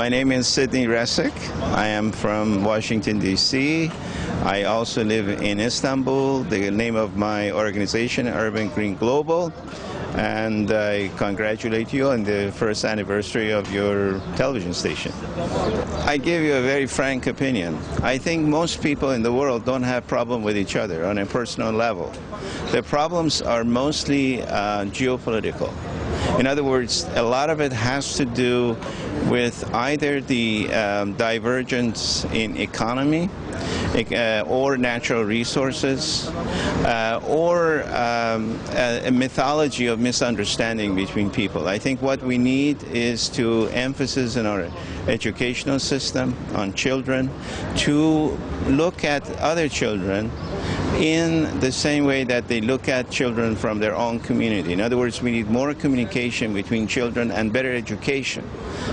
My name is Rasekh. I am from Washington, D.C. I also live in Istanbul. The name of my organization, Urban Green Global. And I congratulate you on the first anniversary of your television station. I give you a very frank opinion. I think most people in the world don't have problem with each other on a personal level. The problems are mostly geopolitical. In other words, a lot of it has to do with either the divergence in economy or natural resources or a mythology of misunderstanding between people. I think what we need is to emphasis in our educational system on children to look at other children in the same way that they look at children from their own community. In other words, we need more communication between children and better education.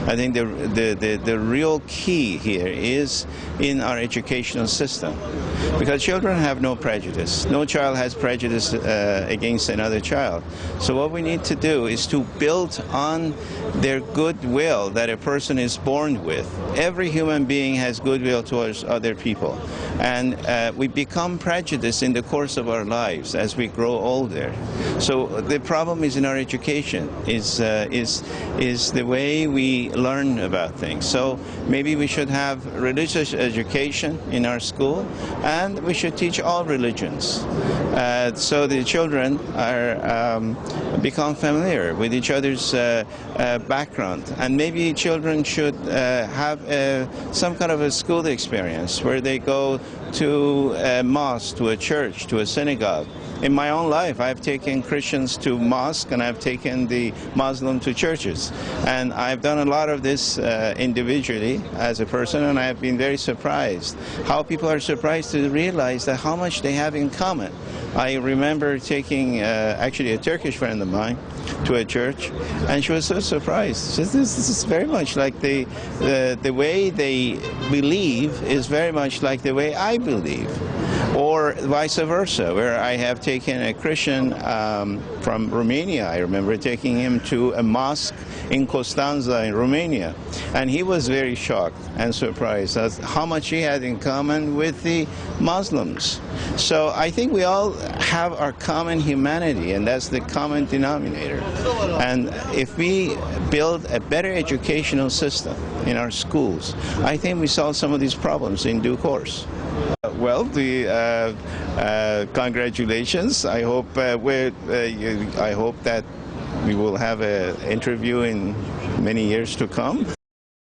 I think the real key here is in our educational system, because children have no prejudice. No child has prejudice against another child. So what we need to do is to build on their goodwill that a person is born with. Every human being has goodwill towards other people, and we become prejudiced in the course of our lives as we grow older. So the problem is in our education, is the way we learn about things. So maybe we should have religious education in our school, and we should teach all religions, so the children are become familiar with each other's background. And maybe children should have some kind of a school experience where they go to a mosque, to a church, to a synagogue. In my own life, I've taken Christians to mosque and I've taken the Muslim to churches. And I've done a lot of this individually as a person, and I've been very surprised how people are surprised to realize that how much they have in common. I remember taking actually a Turkish friend of mine to a church, and she was so surprised. She said, this is very much like the way they believe is very much like the way I believe. Or vice versa, where I have taken a Christian from Romania. I remember taking him to a mosque in Constanța in Romania, and he was very shocked and surprised at how much he had in common with the Muslims. So I think we all have our common humanity, and that's the common denominator. And if we build a better educational system in our schools, I think we solve some of these problems in due course. Well, congratulations. I hope I hope that we will have an interview in many years to come.